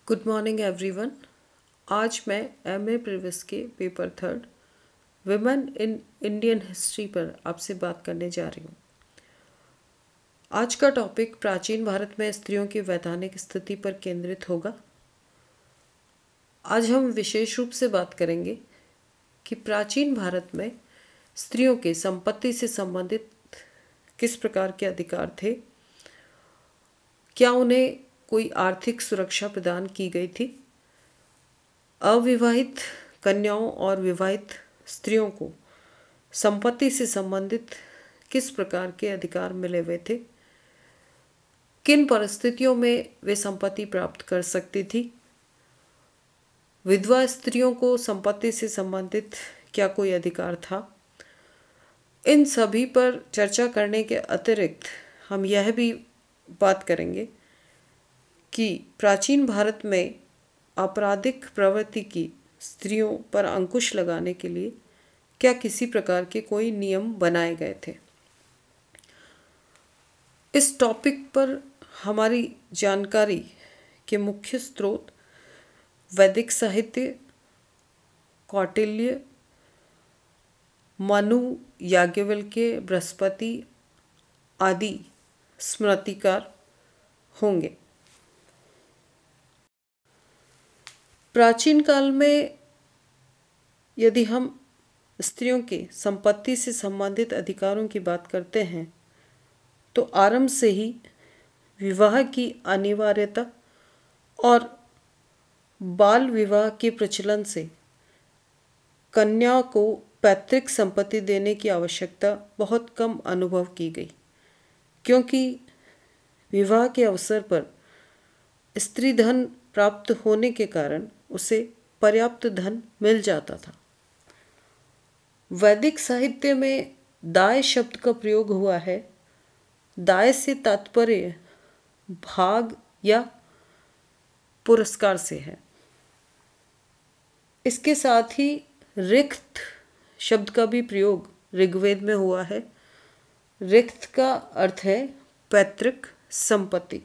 Good morning everyone. आज मैं MA previous के paper third women in Indian history पर आपसे बात करने जा रही हूँ। आज का टॉपिक प्राचीन भारत में स्त्रियों की वैधानिक स्थिति पर केंद्रित होगा। आज हम विशेष रूप से बात करेंगे कि प्राचीन भारत में स्त्रियों के संपत्ति से संबंधित किस प्रकार के अधिकार थे, क्या उन्हें कोई आर्थिक सुरक्षा प्रदान की गई थी, अविवाहित कन्याओं और विवाहित स्त्रियों को संपत्ति से संबंधित किस प्रकार के अधिकार मिले हुए थे, किन परिस्थितियों में वे संपत्ति प्राप्त कर सकती थी, विधवा स्त्रियों को संपत्ति से संबंधित क्या कोई अधिकार था। इन सभी पर चर्चा करने के अतिरिक्त हम यह भी बात करेंगे कि प्राचीन भारत में आपराधिक प्रवृत्ति की स्त्रियों पर अंकुश लगाने के लिए क्या किसी प्रकार के कोई नियम बनाए गए थे। इस टॉपिक पर हमारी जानकारी के मुख्य स्रोत वैदिक साहित्य, कौटिल्य, मनु, याज्ञवल्क्य, बृहस्पति आदि स्मृतिकार होंगे। प्राचीन काल में यदि हम स्त्रियों के संपत्ति से संबंधित अधिकारों की बात करते हैं तो आरंभ से ही विवाह की अनिवार्यता और बाल विवाह के प्रचलन से कन्या को पैतृक संपत्ति देने की आवश्यकता बहुत कम अनुभव की गई, क्योंकि विवाह के अवसर पर स्त्री धन प्राप्त होने के कारण उसे पर्याप्त धन मिल जाता था। वैदिक साहित्य में दाय शब्द का प्रयोग हुआ है। दाय से तात्पर्य भाग या पुरस्कार से है। इसके साथ ही रिक्त शब्द का भी प्रयोग ऋग्वेद में हुआ है। रिक्त का अर्थ है पैतृक संपत्ति।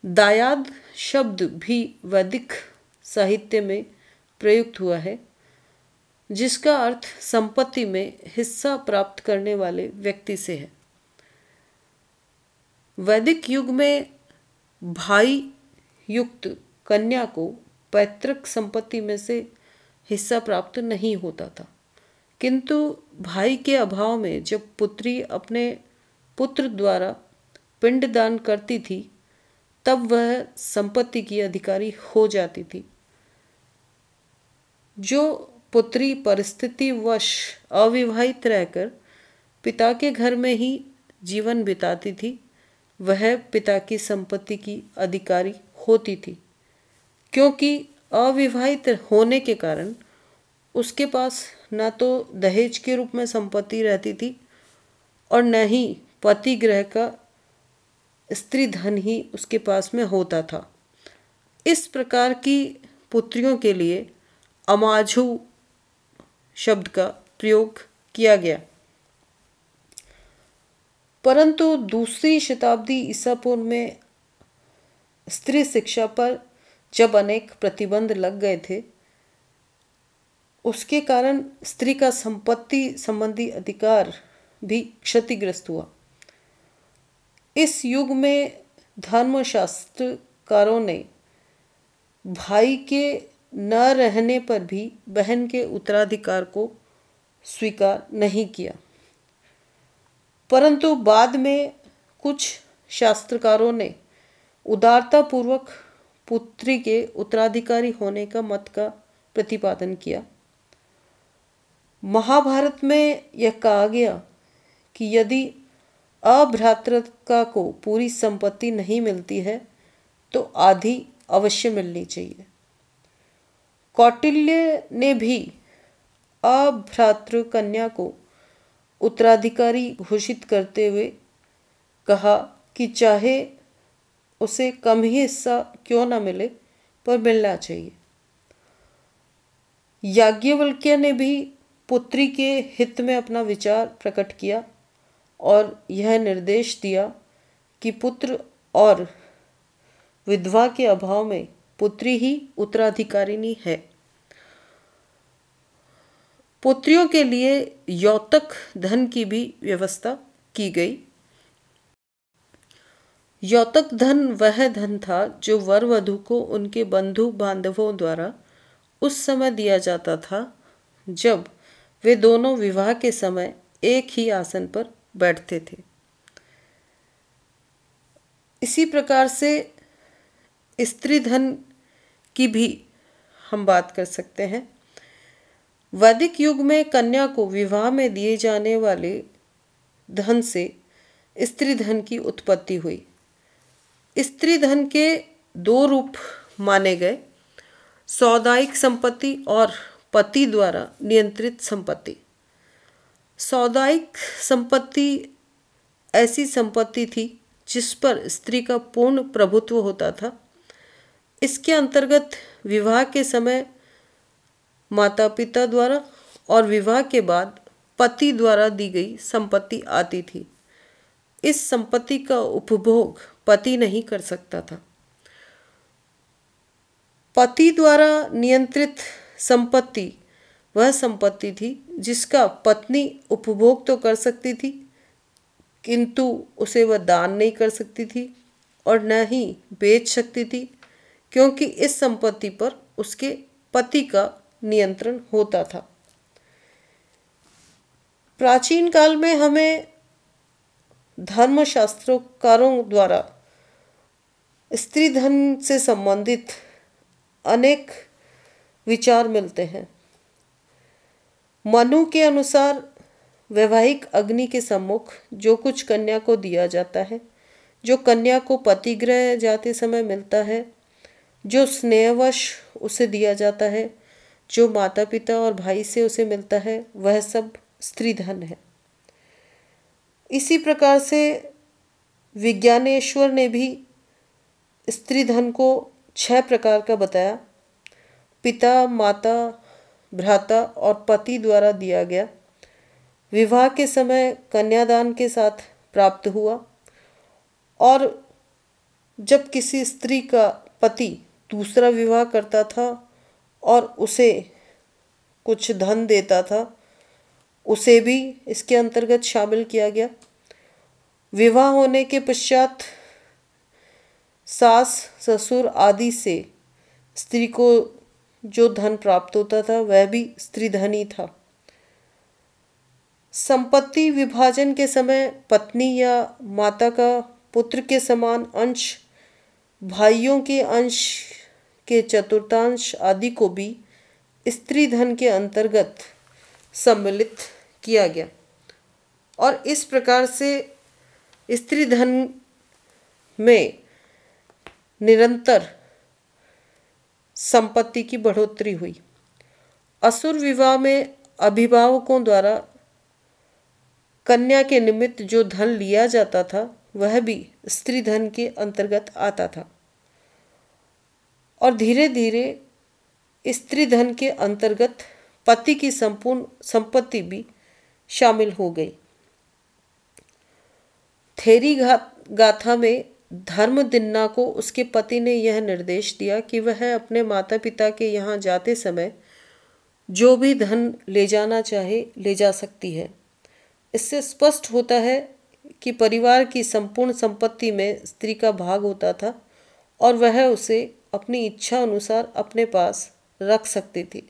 दायाद शब्द भी वैदिक साहित्य में प्रयुक्त हुआ है, जिसका अर्थ संपत्ति में हिस्सा प्राप्त करने वाले व्यक्ति से है। वैदिक युग में भाई युक्त कन्या को पैतृक संपत्ति में से हिस्सा प्राप्त नहीं होता था, किंतु भाई के अभाव में जब पुत्री अपने पुत्र द्वारा पिंडदान करती थी तब वह संपत्ति की अधिकारी हो जाती थी। जो पुत्री परिस्थितिवश अविवाहित रहकर पिता के घर में ही जीवन बिताती थी, वह पिता की संपत्ति की अधिकारी होती थी, क्योंकि अविवाहित होने के कारण उसके पास न तो दहेज के रूप में संपत्ति रहती थी और न ही पति गृह का स्त्री धन ही उसके पास में होता था। इस प्रकार की पुत्रियों के लिए अमाझु शब्द का प्रयोग किया गया। परंतु दूसरी शताब्दी ईसा पूर्व में स्त्री शिक्षा पर जब अनेक प्रतिबंध लग गए थे, उसके कारण स्त्री का संपत्ति संबंधी अधिकार भी क्षतिग्रस्त हुआ। इस युग में धर्मशास्त्रकारों ने भाई के न रहने पर भी बहन के उत्तराधिकार को स्वीकार नहीं किया, परंतु बाद में कुछ शास्त्रकारों ने उदारतापूर्वक पुत्री के उत्तराधिकारी होने का मत का प्रतिपादन किया। महाभारत में यह कहा गया कि यदि अभ्रातृका को पूरी संपत्ति नहीं मिलती है तो आधी अवश्य मिलनी चाहिए। कौटिल्य ने भी अभ्रातृ कन्या को उत्तराधिकारी घोषित करते हुए कहा कि चाहे उसे कम ही हिस्सा क्यों न मिले पर मिलना चाहिए। याज्ञवल्क्य ने भी पुत्री के हित में अपना विचार प्रकट किया और यह निर्देश दिया कि पुत्र और विधवा के अभाव में पुत्री ही उत्तराधिकारिणी है। पुत्रियों के लिए यौतक धन की भी व्यवस्था की गई। यौतक धन वह धन था जो वर वधू को उनके बंधु बांधवों द्वारा उस समय दिया जाता था जब वे दोनों विवाह के समय एक ही आसन पर बैठते थे। इसी प्रकार से स्त्री धन की भी हम बात कर सकते हैं। वैदिक युग में कन्या को विवाह में दिए जाने वाले धन से स्त्री धन की उत्पत्ति हुई। स्त्री धन के दो रूप माने गए, सौदायिक संपत्ति और पति द्वारा नियंत्रित संपत्ति। सौदायिक संपत्ति ऐसी संपत्ति थी जिस पर स्त्री का पूर्ण प्रभुत्व होता था। इसके अंतर्गत विवाह के समय माता पिता द्वारा और विवाह के बाद पति द्वारा दी गई संपत्ति आती थी। इस संपत्ति का उपभोग पति नहीं कर सकता था। पति द्वारा नियंत्रित संपत्ति वह संपत्ति थी जिसका पत्नी उपभोग तो कर सकती थी, किंतु उसे वह दान नहीं कर सकती थी और न ही बेच सकती थी, क्योंकि इस संपत्ति पर उसके पति का नियंत्रण होता था। प्राचीन काल में हमें धर्मशास्त्रकारों द्वारा स्त्री धन से संबंधित अनेक विचार मिलते हैं। मनु के अनुसार वैवाहिक अग्नि के सम्मुख जो कुछ कन्या को दिया जाता है, जो कन्या को पतिगृह जाते समय मिलता है, जो स्नेहवश उसे दिया जाता है, जो माता पिता और भाई से उसे मिलता है, वह सब स्त्री धन है। इसी प्रकार से विज्ञानेश्वर ने भी स्त्री धन को 6 प्रकार का बताया। पिता, माता, भ्राता और पति द्वारा दिया गया, विवाह के समय कन्यादान के साथ प्राप्त हुआ, और जब किसी स्त्री का पति दूसरा विवाह करता था और उसे कुछ धन देता था, उसे भी इसके अंतर्गत शामिल किया गया। विवाह होने के पश्चात सास, ससुर आदि से स्त्री को जो धन प्राप्त होता था वह भी स्त्री धन ही था। संपत्ति विभाजन के समय पत्नी या माता का पुत्र के समान अंश, भाइयों के अंश के चतुर्थांश आदि को भी स्त्री धन के अंतर्गत सम्मिलित किया गया, और इस प्रकार से स्त्री धन में निरंतर संपत्ति की बढ़ोतरी हुई। असुर विवाह में अभिभावकों द्वारा कन्या के निमित्त जो धन लिया जाता था वह भी स्त्री धन के अंतर्गत आता था, और धीरे धीरे स्त्री धन के अंतर्गत पति की संपूर्ण संपत्ति भी शामिल हो गई। थेरी गाथा में धर्मदिन्ना को उसके पति ने यह निर्देश दिया कि वह अपने माता पिता के यहाँ जाते समय जो भी धन ले जाना चाहे ले जा सकती है। इससे स्पष्ट होता है कि परिवार की संपूर्ण संपत्ति में स्त्री का भाग होता था और वह उसे अपनी इच्छा अनुसार अपने पास रख सकती थी।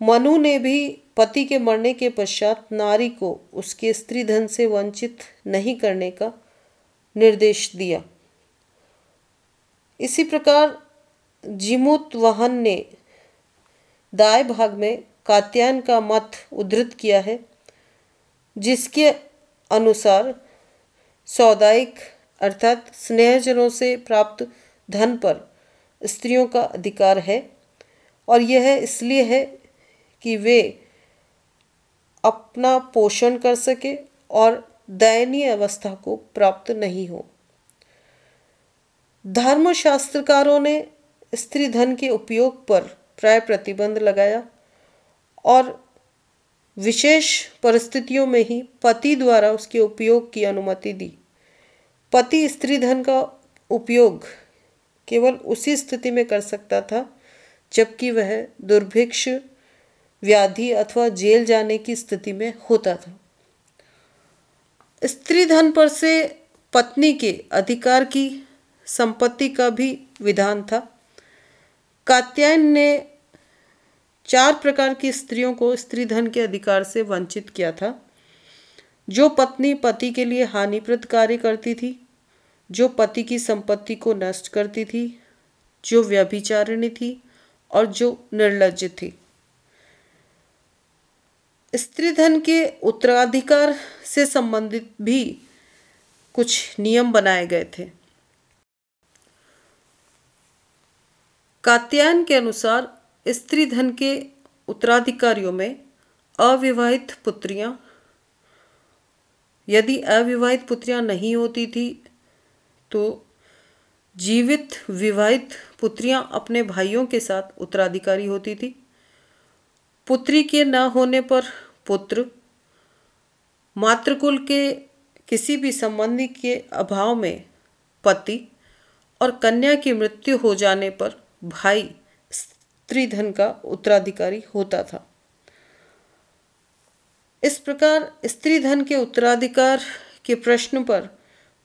मनु ने भी पति के मरने के पश्चात नारी को उसके स्त्री धन से वंचित नहीं करने का निर्देश दिया। इसी प्रकार जीमूतवाहन ने दाएं भाग में कात्यायन का मत उद्धृत किया है, जिसके अनुसार सौदायिक अर्थात स्नेहजनों से प्राप्त धन पर स्त्रियों का अधिकार है, और यह इसलिए है कि वे अपना पोषण कर सके और दयनीय अवस्था को प्राप्त नहीं हो। धर्मशास्त्रकारों ने स्त्री धन के उपयोग पर प्राय प्रतिबंध लगाया और विशेष परिस्थितियों में ही पति द्वारा उसके उपयोग की अनुमति दी। पति स्त्री धन का उपयोग केवल उसी स्थिति में कर सकता था जबकि वह दुर्भिक्ष, व्याधि अथवा जेल जाने की स्थिति में होता था। स्त्री धन पर से पत्नी के अधिकार की संपत्ति का भी विधान था। कात्यायन ने 4 प्रकार की स्त्रियों को स्त्री धन के अधिकार से वंचित किया था। जो पत्नी पति के लिए हानिप्रद कार्य करती थी, जो पति की संपत्ति को नष्ट करती थी, जो व्यभिचारिणी थी और जो निर्लज्ज थी। स्त्री धन के उत्तराधिकार से संबंधित भी कुछ नियम बनाए गए थे। कात्यायन के अनुसार स्त्री धन के उत्तराधिकारियों में अविवाहित पुत्रियां, यदि अविवाहित पुत्रियां नहीं होती थी तो जीवित विवाहित पुत्रियां अपने भाइयों के साथ उत्तराधिकारी होती थी। पुत्री के न होने पर पुत्र, मातृकुल के किसी भी संबंधी के अभाव में पति और कन्या की मृत्यु हो जाने पर भाई स्त्री धन का उत्तराधिकारी होता था। इस प्रकार स्त्री धन के उत्तराधिकार के प्रश्न पर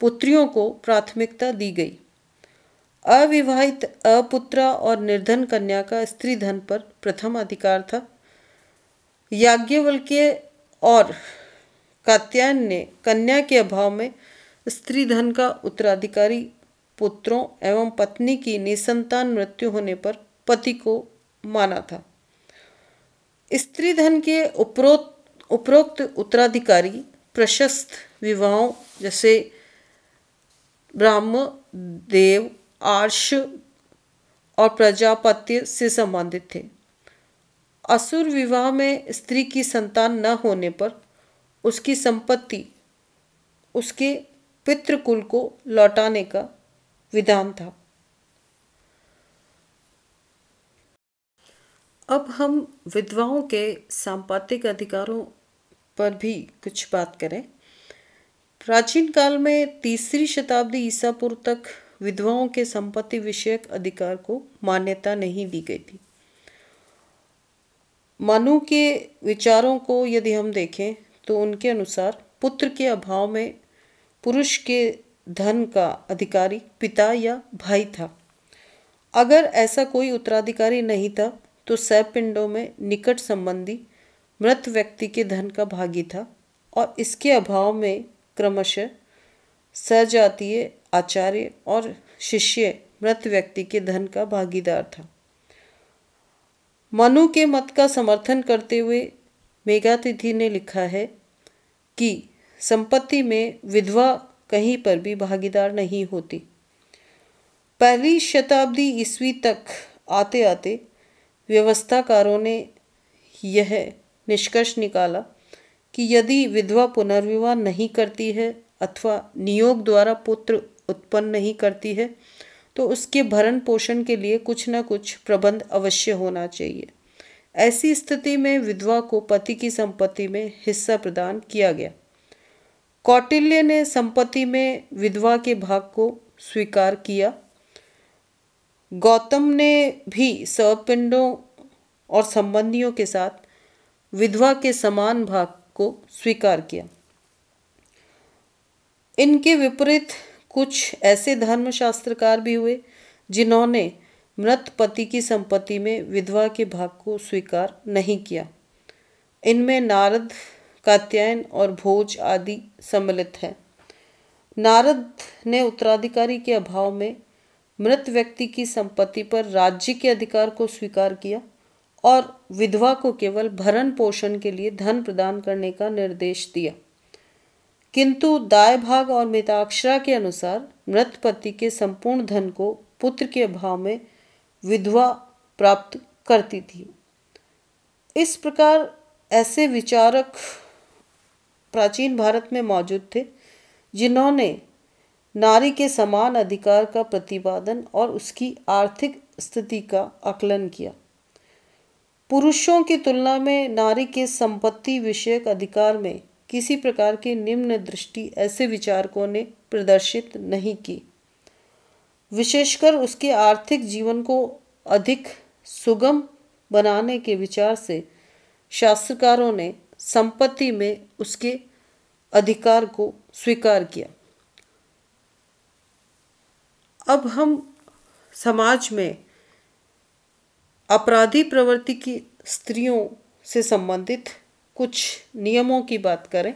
पुत्रियों को प्राथमिकता दी गई। अविवाहित अपुत्रा और निर्धन कन्या का स्त्री धन पर प्रथम अधिकार था। याज्ञवल्क्य और कात्यायन ने कन्या के अभाव में स्त्री धन का उत्तराधिकारी पुत्रों एवं पत्नी की निसंतान मृत्यु होने पर पति को माना था। स्त्री धन के उपरोक्त उत्तराधिकारी प्रशस्त विवाहों जैसे ब्राह्म, देव, आर्ष और प्रजापत्य से संबंधित थे। असुर विवाह में स्त्री की संतान न होने पर उसकी संपत्ति उसके पितृकुल को लौटाने का विधान था। अब हम विधवाओं के सांपातिक अधिकारों पर भी कुछ बात करें। प्राचीन काल में 3री शताब्दी ईसा पूर्व तक विधवाओं के संपत्ति विषयक अधिकार को मान्यता नहीं दी गई थी। मनु के विचारों को यदि हम देखें तो उनके अनुसार पुत्र के अभाव में पुरुष के धन का अधिकारी पिता या भाई था। अगर ऐसा कोई उत्तराधिकारी नहीं था तो सैपिंडों में निकट संबंधी मृत व्यक्ति के धन का भागी था और इसके अभाव में क्रमशः सजातीय, आचार्य और शिष्य मृत व्यक्ति के धन का भागीदार था। मनु के मत का समर्थन करते हुए मेघातिथि ने लिखा है कि संपत्ति में विधवा कहीं पर भी भागीदार नहीं होती। 1ली शताब्दी ईस्वी तक आते आते व्यवस्थाकारों ने यह निष्कर्ष निकाला कि यदि विधवा पुनर्विवाह नहीं करती है अथवा नियोग द्वारा पुत्र उत्पन्न नहीं करती है तो उसके भरण पोषण के लिए कुछ न कुछ प्रबंध अवश्य होना चाहिए। ऐसी स्थिति में विधवा को पति की संपत्ति में हिस्सा प्रदान किया गया। कौटिल्य ने संपत्ति में विधवा के भाग को स्वीकार किया। गौतम ने भी सौपिंडों और संबंधियों के साथ विधवा के समान भाग को स्वीकार किया। इनके विपरीत कुछ ऐसे धर्मशास्त्रकार भी हुए जिन्होंने मृत पति की संपत्ति में विधवा के भाग को स्वीकार नहीं किया। इनमें नारद, कात्यायन और भोज आदि सम्मिलित हैं। नारद ने उत्तराधिकारी के अभाव में मृत व्यक्ति की संपत्ति पर राज्य के अधिकार को स्वीकार किया और विधवा को केवल भरण पोषण के लिए धन प्रदान करने का निर्देश दिया। किंतु दाय भाग और मिताक्षरा के अनुसार मृत पति के संपूर्ण धन को पुत्र के अभाव में विधवा प्राप्त करती थी। इस प्रकार ऐसे विचारक प्राचीन भारत में मौजूद थे जिन्होंने नारी के समान अधिकार का प्रतिपादन और उसकी आर्थिक स्थिति का आकलन किया। पुरुषों की तुलना में नारी के संपत्ति विषयक अधिकार में किसी प्रकार की निम्न दृष्टि ऐसे विचारकों ने प्रदर्शित नहीं की। विशेषकर उसके आर्थिक जीवन को अधिक सुगम बनाने के विचार से शास्त्रकारों ने संपत्ति में उसके अधिकार को स्वीकार किया। अब हम समाज में अपराधी प्रवृत्ति की स्त्रियों से संबंधित कुछ नियमों की बात करें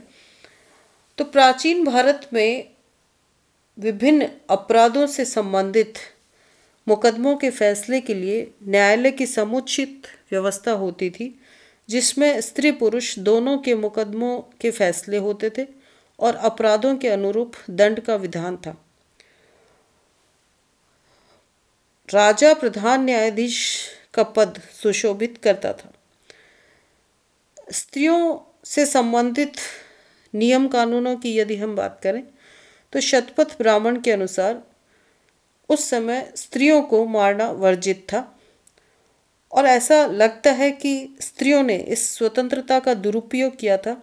तो प्राचीन भारत में विभिन्न अपराधों से संबंधित मुकदमों के फैसले के लिए न्यायालय की समुचित व्यवस्था होती थी, जिसमें स्त्री पुरुष दोनों के मुकदमों के फैसले होते थे और अपराधों के अनुरूप दंड का विधान था। राजा प्रधान न्यायाधीश का पद सुशोभित करता था। स्त्रियों से संबंधित नियम कानूनों की यदि हम बात करें तो शतपथ ब्राह्मण के अनुसार उस समय स्त्रियों को मारना वर्जित था और ऐसा लगता है कि स्त्रियों ने इस स्वतंत्रता का दुरुपयोग किया था,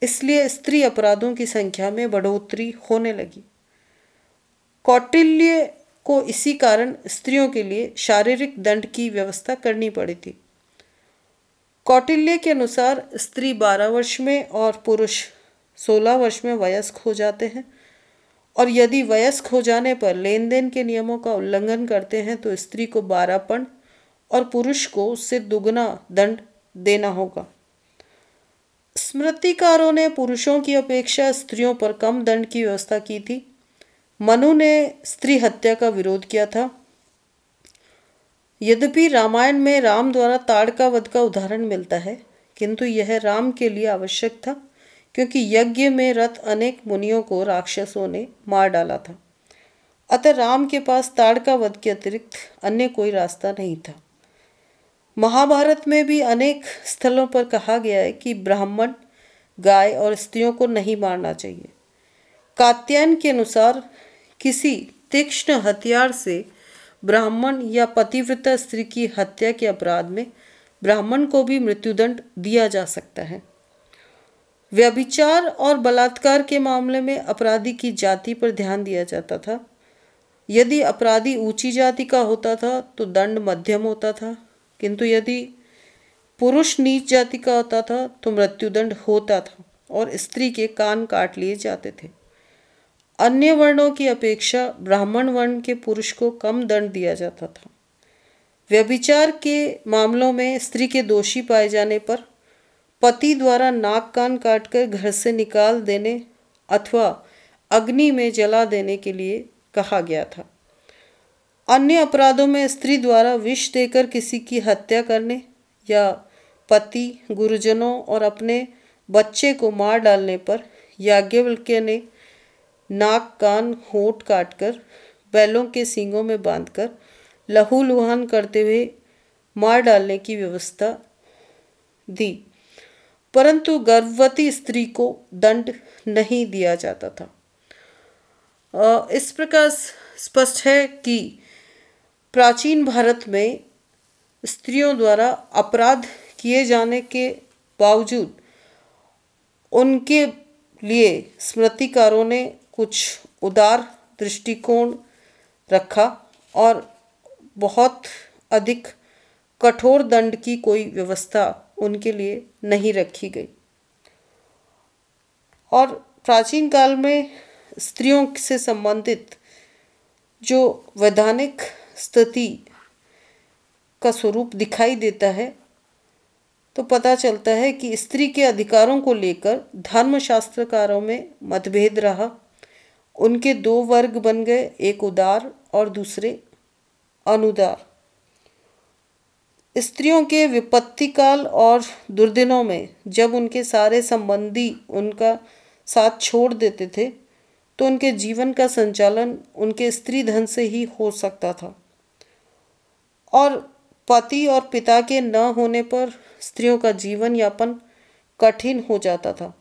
इसलिए स्त्री अपराधों की संख्या में बढ़ोतरी होने लगी। कौटिल्य को इसी कारण स्त्रियों के लिए शारीरिक दंड की व्यवस्था करनी पड़ी थी। कौटिल्य के अनुसार स्त्री 12 वर्ष में और पुरुष 16 वर्ष में वयस्क हो जाते हैं और यदि वयस्क हो जाने पर लेन देन के नियमों का उल्लंघन करते हैं तो स्त्री को 12 पर्ण और पुरुष को उससे दुगना दंड देना होगा। स्मृतिकारों ने पुरुषों की अपेक्षा स्त्रियों पर कम दंड की व्यवस्था की थी। मनु ने स्त्री हत्या का विरोध किया था। यद्यपि रामायण में राम द्वारा ताड़का वध का उदाहरण मिलता है, किंतु यह राम के लिए आवश्यक था क्योंकि यज्ञ में रत अनेक मुनियों को राक्षसों ने मार डाला था। अतः राम के पास ताड़का वध के अतिरिक्त अन्य कोई रास्ता नहीं था। महाभारत में भी अनेक स्थलों पर कहा गया है कि ब्राह्मण, गाय और स्त्रियों को नहीं मारना चाहिए। कात्यायन के अनुसार किसी तीक्ष्ण हथियार से ब्राह्मण या पतिव्रता स्त्री की हत्या के अपराध में ब्राह्मण को भी मृत्युदंड दिया जा सकता है। व्यभिचार और बलात्कार के मामले में अपराधी की जाति पर ध्यान दिया जाता था। यदि अपराधी ऊंची जाति का होता था तो दंड मध्यम होता था, किंतु यदि पुरुष नीच जाति का होता था तो मृत्युदंड होता था और स्त्री के कान काट लिए जाते थे। अन्य वर्णों की अपेक्षा ब्राह्मण वर्ण के पुरुष को कम दंड दिया जाता था। व्यभिचार के मामलों में स्त्री के दोषी पाए जाने पर पति द्वारा नाक कान काटकर घर से निकाल देने अथवा अग्नि में जला देने के लिए कहा गया था। अन्य अपराधों में स्त्री द्वारा विष देकर किसी की हत्या करने या पति, गुरुजनों और अपने बच्चे को मार डालने पर याज्ञवल्क्य ने नाक कान होंठ काटकर बैलों के सींगों में बांधकर लहूलुहान करते हुए मार डालने की व्यवस्था दी, परंतु गर्भवती स्त्री को दंड नहीं दिया जाता था। इस प्रकार स्पष्ट है कि प्राचीन भारत में स्त्रियों द्वारा अपराध किए जाने के बावजूद उनके लिए स्मृतिकारों ने कुछ उदार दृष्टिकोण रखा और बहुत अधिक कठोर दंड की कोई व्यवस्था उनके लिए नहीं रखी गई। और प्राचीन काल में स्त्रियों से संबंधित जो वैधानिक स्थिति का स्वरूप दिखाई देता है तो पता चलता है कि स्त्री के अधिकारों को लेकर धर्मशास्त्रकारों में मतभेद रहा। उनके दो वर्ग बन गए, एक उदार और दूसरे अनुदार। स्त्रियों के विपत्ति काल और दुर्दिनों में जब उनके सारे संबंधी उनका साथ छोड़ देते थे तो उनके जीवन का संचालन उनके स्त्री धन से ही हो सकता था और पति और पिता के न होने पर स्त्रियों का जीवन यापन कठिन हो जाता था।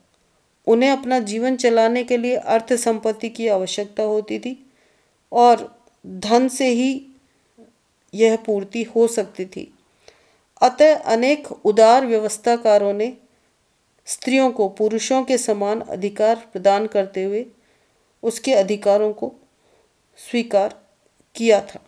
उन्हें अपना जीवन चलाने के लिए अर्थ संपत्ति की आवश्यकता होती थी और धन से ही यह पूर्ति हो सकती थी। अतः अनेक उदार व्यवस्थाकारों ने स्त्रियों को पुरुषों के समान अधिकार प्रदान करते हुए उसके अधिकारों को स्वीकार किया था।